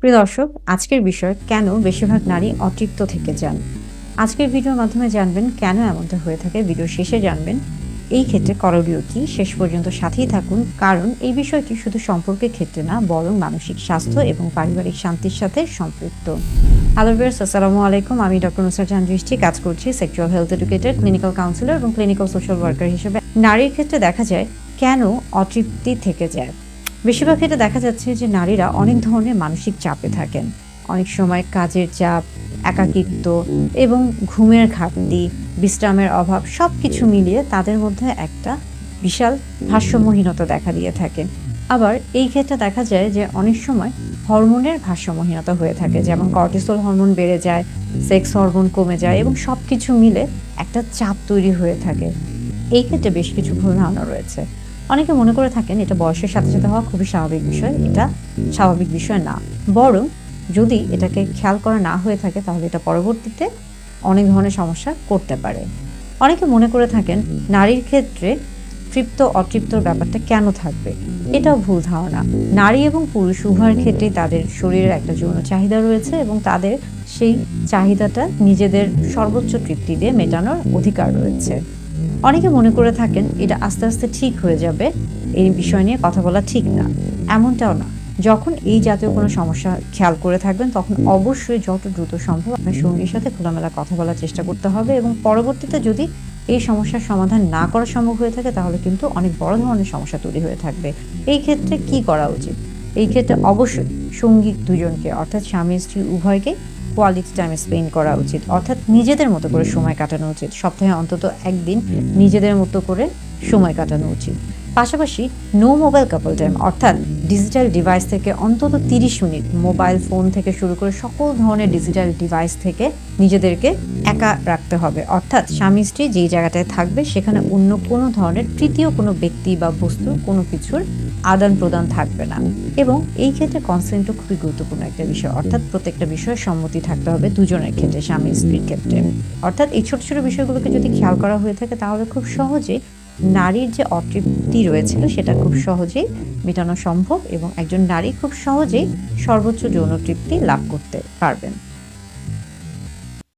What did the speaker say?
প্রিয় দর্শক, আজকের বিষয় কেন বেশিরভাগ নারী অতৃপ্ত থেকে যান। আজকের ভিডিওর মাধ্যমে জানবেন কেন এমনটা হয়ে থাকে। ভিডিওর শেষে জানবেন এই ক্ষেত্রে করণীয় কি। শেষ পর্যন্ত সাথেই থাকুন, কারণ এই বিষয়টি শুধু সম্পর্কের ক্ষেত্রে না, বরং মানসিক স্বাস্থ্য এবং পারিবারিক শান্তির সাথে সম্পৃক্ত। হ্যালো ভিউয়ার্স, আসসালামু আলাইকুম। আমি ডক্টর নুসরাত জাহান দৃষ্টি, কাজ করছি sexual health educator, clinical councillor এবং ক্লিনিক্যাল সোশ্যাল ওয়ার্কার হিসেবে। নারীর ক্ষেত্রে দেখা যায় কেন অতৃপ্তি থেকে যায়। বেশিরভাগ ক্ষেত্রে দেখা যাচ্ছে যে নারীরা অনেক ধরনের মানসিক চাপে থাকেন। অনেক সময় কাজের চাপ, একাকিত্ব এবং ঘুমের ঘাটতি, বিশ্রামের অভাব সব কিছু মিলিয়ে তাদের মধ্যে একটা বিশাল ভারসাম্যহীনতা দেখা দিয়ে থাকে। আবার এই ক্ষেত্রে দেখা যায় যে অনেক সময় হরমোনের ভারসাম্যহীনতা হয়ে থাকে, যেমন কর্টিসল হরমোন বেড়ে যায়, সেক্স হরমোন কমে যায় এবং সব কিছু মিলে একটা চাপ তৈরি হয়ে থাকে। এই ক্ষেত্রে বেশ কিছু ভুল ধারণা রয়েছে। অনেকে মনে করে থাকেন এটা বয়সের সাথে সাথে হওয়া খুবই স্বাভাবিক বিষয়। এটা স্বাভাবিক বিষয় না, বরং যদি এটাকে খেয়াল করা না হয়ে থাকে তাহলে এটা পরবর্তীতে অনেক ধরনের সমস্যা করতে পারে। অনেকে মনে করে থাকেন নারীর ক্ষেত্রে তৃপ্ত অতৃপ্তর ব্যাপারটা কেন থাকবে। এটাও ভুল ধারণা। নারী এবং পুরুষ উভয়ের ক্ষেত্রেই তাদের শরীরের একটা যৌন চাহিদা রয়েছে এবং তাদের সেই চাহিদাটা নিজেদের সর্বোচ্চ তৃপ্তি দিয়ে মেটানোর অধিকার রয়েছে। অনেকে মনে করে থাকেন এটা আস্তে আস্তে ঠিক হয়ে যাবে, এই বিষয় নিয়ে কথা বলা ঠিক না। এমনটাও না। যখন এই জাতীয় কোনো সমস্যা খেয়াল করে থাকবেন তখন অবশ্যই যত দ্রুত সম্ভব আপনার সঙ্গীর সাথে খোলামেলা কথা বলার চেষ্টা করতে হবে, এবং পরবর্তীতে যদি এই সমস্যার সমাধান না করা সম্ভব হয়ে থাকে তাহলে কিন্তু অনেক বড় ধরনের সমস্যা তৈরি হয়ে থাকবে। এই ক্ষেত্রে কি করা উচিত? এই ক্ষেত্রে অবশ্যই সঙ্গী দুজনকে, অর্থাৎ স্বামী স্ত্রী উভয়কে কোয়ালিটি টাইম স্পেন্ড করা উচিত, অর্থাৎ নিজেদের মতো করে সময় কাটানো উচিত। সপ্তাহে অন্তত একদিন নিজেদের মতো করে সময় কাটানো উচিত। পাশাপাশি নো মোবাইল কাপল টাইম, অর্থাৎ ডিজিটাল ডিভাইস থেকে অন্তত 30 মিনিট, মোবাইল ফোন থেকে শুরু করে সকল ধরনের ডিজিটাল ডিভাইস থেকে নিজেদেরকে একা রাখতে হবে। অর্থাৎ স্বামী স্ত্রী যেই জায়গাটায় থাকবে সেখানে অন্য কোনো ধরনের তৃতীয় কোনো ব্যক্তি বা বস্তুর কোনো কিছুর আদান প্রদান থাকবে না। এবং এই ক্ষেত্রে কনসেন্টও খুবই গুরুত্বপূর্ণ একটা বিষয়, অর্থাৎ প্রত্যেকটা বিষয়ে সম্মতি থাকতে হবে দুজনের ক্ষেত্রে, স্বামী স্ত্রীর ক্ষেত্রে। অর্থাৎ এই ছোট ছোট বিষয়গুলোকে যদি খেয়াল করা হয়ে থাকে তাহলে খুব সহজেই নারীর যে অতৃপ্তি রয়েছিল সেটা খুব সহজেই মেটানো সম্ভব এবং একজন নারী খুব সহজেই সর্বোচ্চ যৌন তৃপ্তি লাভ করতে পারবেন।